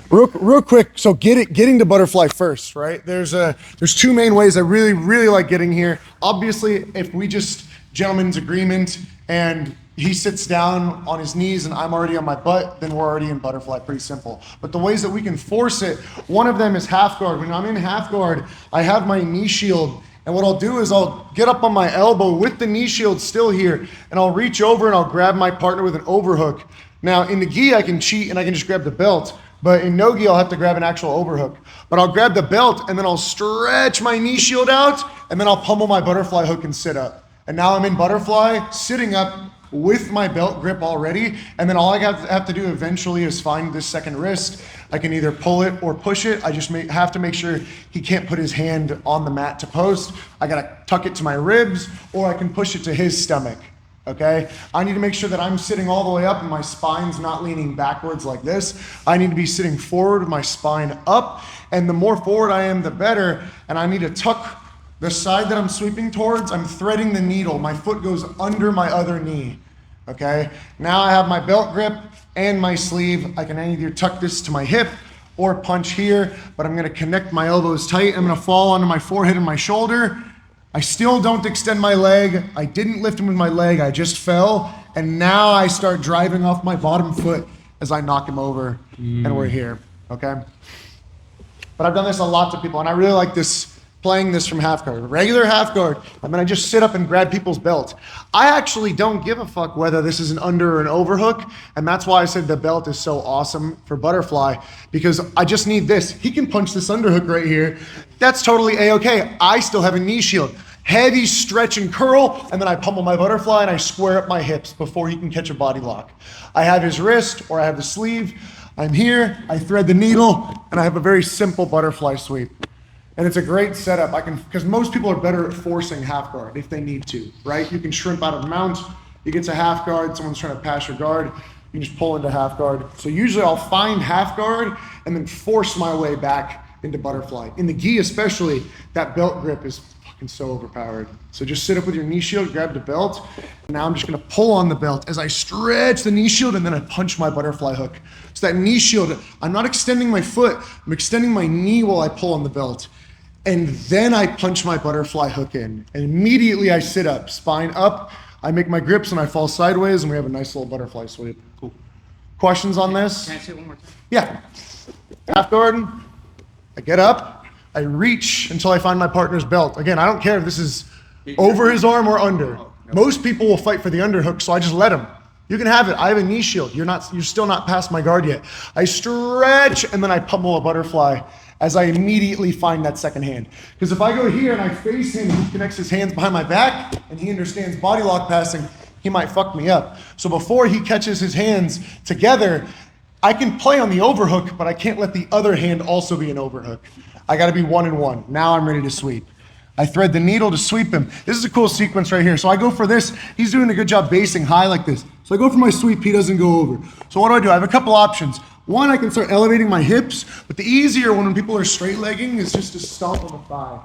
Real quick, so getting to butterfly first, right? There's two main ways I really like getting here. Obviously, if we just gentleman's agreement and he sits down on his knees and I'm already on my butt, then we're already in butterfly, pretty simple. But the ways that we can force it, one of them is half guard. When I'm in half guard, I have my knee shield, and what I'll do is I'll get up on my elbow with the knee shield still here, and I'll reach over and I'll grab my partner with an overhook. Now in the gi, I can cheat and I can just grab the belt. But in nogi, I'll have to grab an actual overhook. But I'll grab the belt and then I'll stretch my knee shield out and then I'll pummel my butterfly hook and sit up. And now I'm in butterfly, sitting up with my belt grip already. And then all I have to do eventually is find this second wrist. I can either pull it or push it. I just have to make sure he can't put his hand on the mat to post. I gotta tuck it to my ribs, or I can push it to his stomach. Okay, I need to make sure that I'm sitting all the way up and my spine's not leaning backwards like this. I need to be sitting forward with my spine up, and the more forward I am, the better. And I need to tuck the side that I'm sweeping towards. I'm threading the needle. My foot goes under my other knee. Okay, now I have my belt grip and my sleeve. I can either tuck this to my hip or punch here, but I'm gonna connect my elbows tight. I'm gonna fall onto my forehead and my shoulder. I still don't extend my leg. I didn't lift him with my leg, I just fell. And now I start driving off my bottom foot as I knock him over, and we're here, okay? But I've done this a lot to people, and I really like this, playing this from half guard. Regular half guard, and then I just sit up and grab people's belt. I actually don't give a fuck whether this is an under or an overhook, and that's why I said the belt is so awesome for butterfly, because I just need this. He can punch this underhook right here. That's totally A-okay. I still have a knee shield. Heavy stretch and curl, and then I pummel my butterfly and I square up my hips before he can catch a body lock. I have his wrist, or I have the sleeve. I'm here, I thread the needle, and I have a very simple butterfly sweep. And it's a great setup. Because most people are better at forcing half guard if they need to, right? You can shrimp out of mount, you get to half guard, someone's trying to pass your guard, you can just pull into half guard. So usually I'll find half guard and then force my way back into butterfly. In the gi especially, that belt grip is fucking so overpowered. So just sit up with your knee shield, grab the belt, and now I'm just gonna pull on the belt as I stretch the knee shield and then I punch my butterfly hook. So that knee shield, I'm not extending my foot, I'm extending my knee while I pull on the belt. And then I punch my butterfly hook in. And immediately I sit up, spine up, I make my grips and I fall sideways, and we have a nice little butterfly sweep. Cool. Questions on this? Can I say it one more time? Yeah. Half guard, I get up, I reach until I find my partner's belt. Again, I don't care if this is over his arm or under. Most people will fight for the underhook, so I just let him. You can have it. I have a knee shield. You're still not past my guard yet. I stretch and then I pummel a butterfly as I immediately find that second hand. Because if I go here and I face him, he connects his hands behind my back and he understands body lock passing, he might fuck me up. So before he catches his hands together, I can play on the overhook, but I can't let the other hand also be an overhook. I gotta be 1 and 1. Now I'm ready to sweep. I thread the needle to sweep him. This is a cool sequence right here. So I go for this. He's doing a good job basing high like this. So I go for my sweep, he doesn't go over. So what do? I have a couple options. One, I can start elevating my hips, but the easier one when people are straight legging is just to stomp on the thigh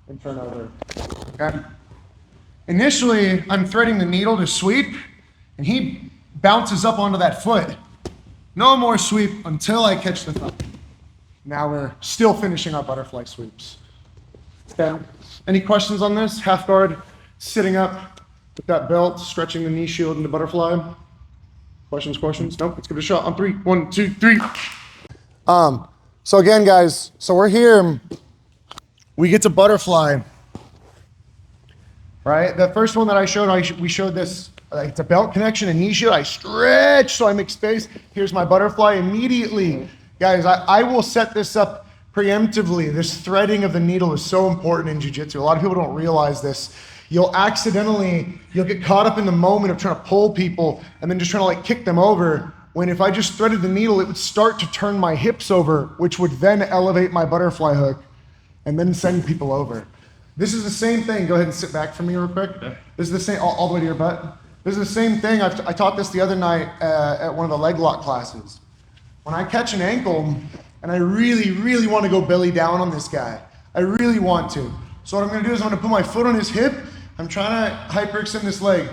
and turn over, okay? Initially, I'm threading the needle to sweep, and he bounces up onto that foot. No more sweep until I catch the thigh. Now we're still finishing our butterfly sweeps. Okay. Any questions on this? Half guard, sitting up with that belt, stretching the knee shield into butterfly. Questions? Nope, let's give it a shot on 3. 1, 2, 3. So again, guys, so we're here. We get to butterfly, right? The first one that I showed, we showed this, it's a belt connection and knee shield. I stretch so I make space. Here's my butterfly immediately. Guys, I will set this up preemptively. This threading of the needle is so important in jiu-jitsu. A lot of people don't realize this. You'll get caught up in the moment of trying to pull people and then just trying to like kick them over, when if I just threaded the needle, it would start to turn my hips over, which would then elevate my butterfly hook and then send people over. This is the same thing. Go ahead and sit back for me real quick. Okay. This is the same, all the way to your butt. This is the same thing. I taught this the other night at one of the leg lock classes. When I catch an ankle and I really want to go belly down on this guy, I really want to. So what I'm gonna do is I'm gonna put my foot on his hip. I'm trying to hyperextend this leg.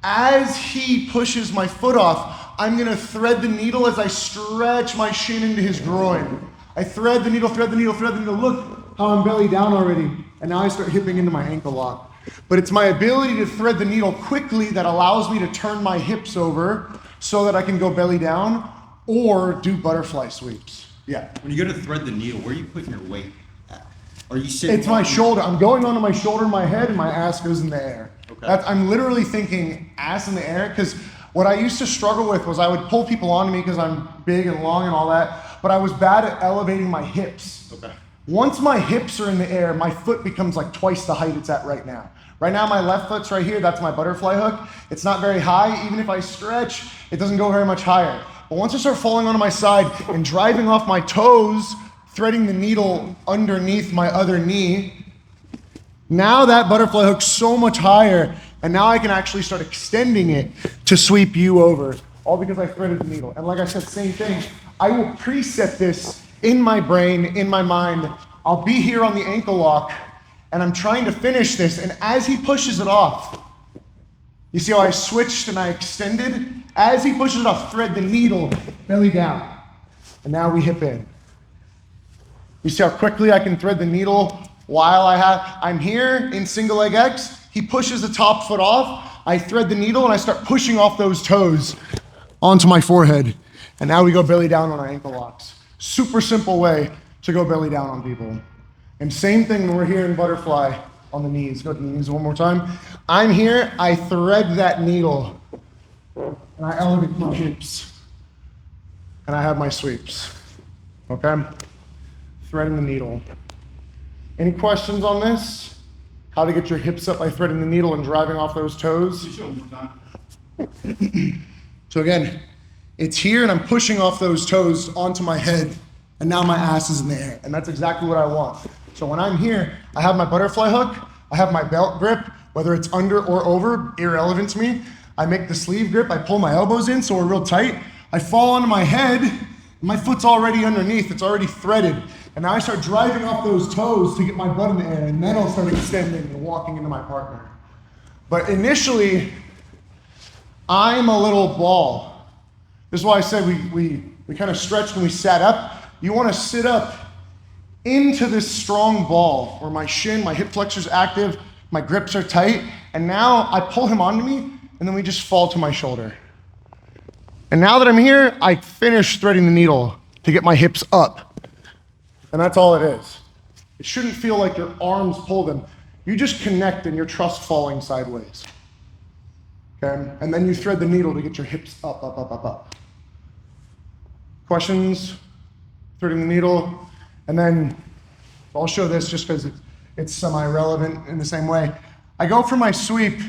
As he pushes my foot off, I'm gonna thread the needle as I stretch my shin into his groin. I thread the needle, thread the needle, thread the needle. Look how I'm belly down already. And now I start hipping into my ankle lock. But it's my ability to thread the needle quickly that allows me to turn my hips over so that I can go belly down or do butterfly sweeps. Yeah. When you go to thread the needle, where are you putting your weight at? Are you sitting? It's my shoulder. I'm going onto my shoulder, my head, and my ass goes in the air. Okay. I'm literally thinking ass in the air, because what I used to struggle with was I would pull people onto me because I'm big and long and all that, but I was bad at elevating my hips. Okay. Once my hips are in the air, my foot becomes like twice the height it's at right now. Right now, my left foot's right here. That's my butterfly hook. It's not very high. Even if I stretch, it doesn't go very much higher. But once I start falling onto my side and driving off my toes, threading the needle underneath my other knee, now that butterfly hook's so much higher, and now I can actually start extending it to sweep you over, all because I threaded the needle. And like I said, same thing. I will preset this in my brain, in my mind. I'll be here on the ankle lock, and I'm trying to finish this, and as he pushes it off, you see how I switched and I extended? As he pushes it off, thread the needle, belly down. And now we hip in. You see how quickly I can thread the needle while I'm here in single leg X. He pushes the top foot off, I thread the needle, and I start pushing off those toes onto my forehead. And now we go belly down on our ankle locks. Super simple way to go belly down on people. And same thing when we're here in butterfly on the knees. Go to the knees one more time. I'm here, I thread that needle, and I elevate my hips, and I have my sweeps, okay? Threading the needle. Any questions on this? How to get your hips up by threading the needle and driving off those toes? So again, it's here and I'm pushing off those toes onto my head, and now my ass is in the air, and that's exactly what I want. So when I'm here, I have my butterfly hook, I have my belt grip, whether it's under or over, irrelevant to me. I make the sleeve grip, I pull my elbows in so we're real tight. I fall onto my head, and my foot's already underneath, it's already threaded. And now I start driving off those toes to get my butt in the air, and then I'll start extending and walking into my partner. But initially, I'm a little ball. This is why I said we kind of stretched and we sat up. You want to sit up into this strong ball where my shin, my hip flexor's active, my grips are tight, and now I pull him onto me, and then we just fall to my shoulder. And now that I'm here, I finish threading the needle to get my hips up. And that's all it is. It shouldn't feel like your arms pull them. You just connect and you're trust falling sideways. Okay? And then you thread the needle to get your hips up, up, up, up, up. Questions? Threading the needle. And then I'll show this just because it's semi-relevant in the same way. I go for my sweep.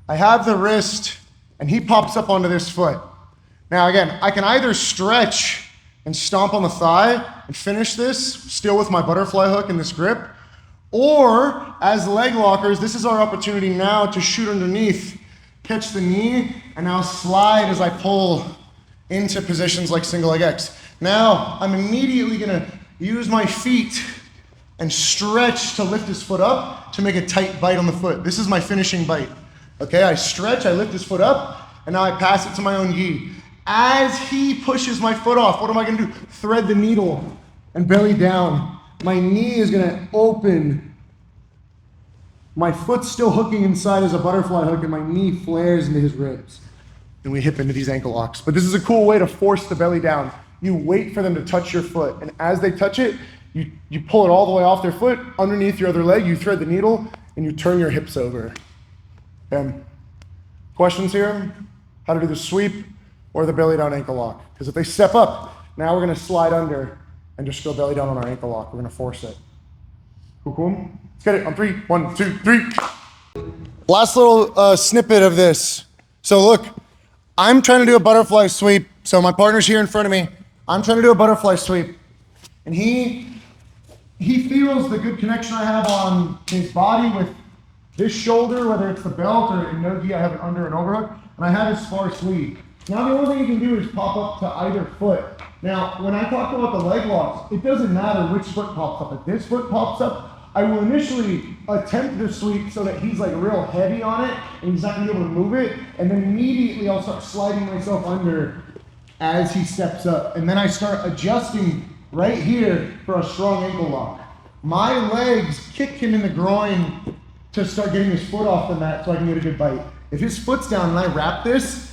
I have the wrist, and he pops up onto this foot. Now again, I can either stretch and stomp on the thigh and finish this, still with my butterfly hook and this grip, or as leg lockers, this is our opportunity now to shoot underneath, catch the knee, and now slide as I pull into positions like single leg X. Now, I'm immediately gonna use my feet and stretch to lift his foot up to make a tight bite on the foot. This is my finishing bite. Okay, I stretch, I lift his foot up, and now I pass it to my own gi. As he pushes my foot off, what am I gonna do? Thread the needle and belly down. My knee is gonna open. My foot's still hooking inside as a butterfly hook, and my knee flares into his ribs. And we hip into these ankle locks. But this is a cool way to force the belly down. You wait for them to touch your foot, and as they touch it, you pull it all the way off their foot, underneath your other leg, you thread the needle, and you turn your hips over. Questions here? How to do the sweep or the belly down ankle lock? Because if they step up, now we're gonna slide under and just go belly down on our ankle lock. We're gonna force it. Cool, cool? Let's get it on 3. 1, 2, 3. Last little snippet of this. So look, I'm trying to do a butterfly sweep. So my partner's here in front of me. I'm trying to do a butterfly sweep. And he feels the good connection I have on his body with this shoulder, whether it's the belt or in nogi, I have an under and overhook, and I have his spar sleeve. Now the only thing you can do is pop up to either foot. Now, when I talk about the leg locks, it doesn't matter which foot pops up. If this foot pops up, I will initially attempt the sweep so that he's like real heavy on it and he's not gonna be able to move it. And then immediately I'll start sliding myself under as he steps up. And then I start adjusting right here for a strong ankle lock. My legs kick him in the groin to start getting his foot off the mat so I can get a good bite. If his foot's down and I wrap this,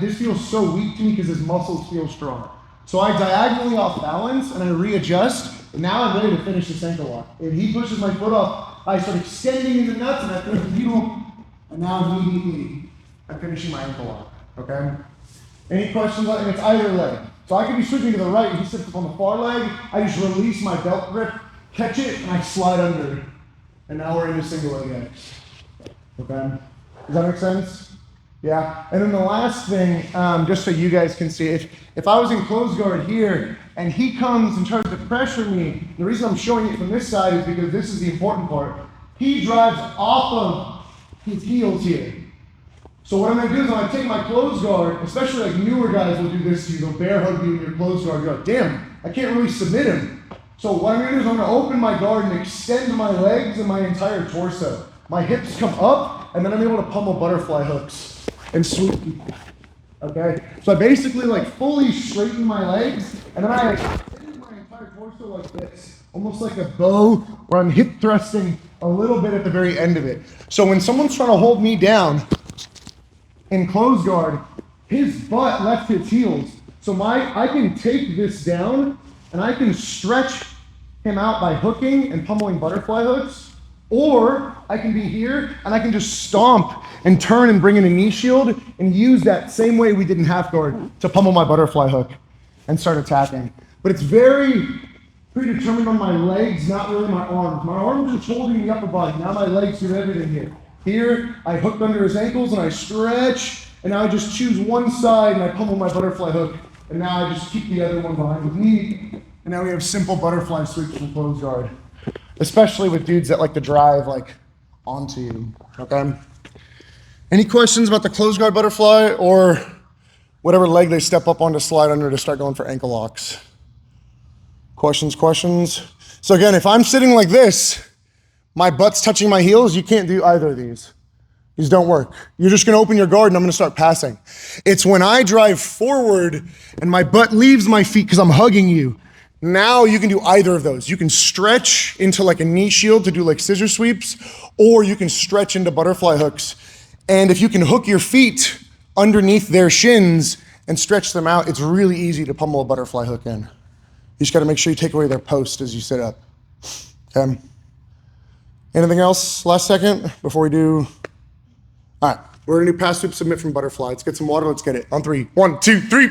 this feels so weak to me because his muscles feel strong. So I diagonally off balance and I readjust. And now I'm ready to finish this ankle lock. If he pushes my foot off, I start extending in the nuts and I finish the heel. And now immediately I'm finishing my ankle lock, okay? Any questions? And it's either leg. So I could be sweeping to the right and he sits up on the far leg. I just release my belt grip, catch it, and I slide under. And now we're into single leg X. Okay? Does that make sense? Yeah. And then the last thing, just so you guys can see, if I was in close guard here and he comes and tries to pressure me, the reason I'm showing it from this side is because this is the important part. He drives off of his heels here. So what I'm gonna do is I'm gonna take my close guard, especially like newer guys will do this to you, they'll bear hug you in your close guard. You're like, damn, I can't really submit him. So what I'm gonna do is I'm gonna open my guard and extend my legs and my entire torso. My hips come up, and then I'm able to pummel butterfly hooks and sweep people. Okay? So I basically like fully straighten my legs, and then I extend my entire torso like this. Almost like a bow, where I'm hip thrusting a little bit at the very end of it. So when someone's trying to hold me down in close guard, his butt left his heels. So I can take this down, and I can stretch him out by hooking and pummeling butterfly hooks, or I can be here and I can just stomp and turn and bring in a knee shield and use that same way we did in half guard to pummel my butterfly hook and start attacking. But it's very predetermined on my legs, not really my arms. My arms are just holding the upper body. Now my legs do everything here. Here, I hooked under his ankles and I stretch, and now I just choose one side and I pummel my butterfly hook, and now I just keep the other one behind with me. And now we have simple butterfly sweeps from close guard, especially with dudes that like to drive like onto you, okay? Any questions about the close guard butterfly or whatever leg they step up on to slide under to start going for ankle locks? Questions? So again, if I'm sitting like this, my butt's touching my heels, you can't do either of these. These don't work. You're just gonna open your guard and I'm gonna start passing. It's when I drive forward and my butt leaves my feet because I'm hugging you. Now you can do either of those. You can stretch into like a knee shield to do like scissor sweeps, or you can stretch into butterfly hooks. And if you can hook your feet underneath their shins and stretch them out, it's really easy to pummel a butterfly hook in. You just gotta make sure you take away their post as you sit up. Okay. Anything else last second before we do? All right, we're gonna do pass sweep submit from butterfly. Let's get some water, let's get it. On 3, 1, 2, 3.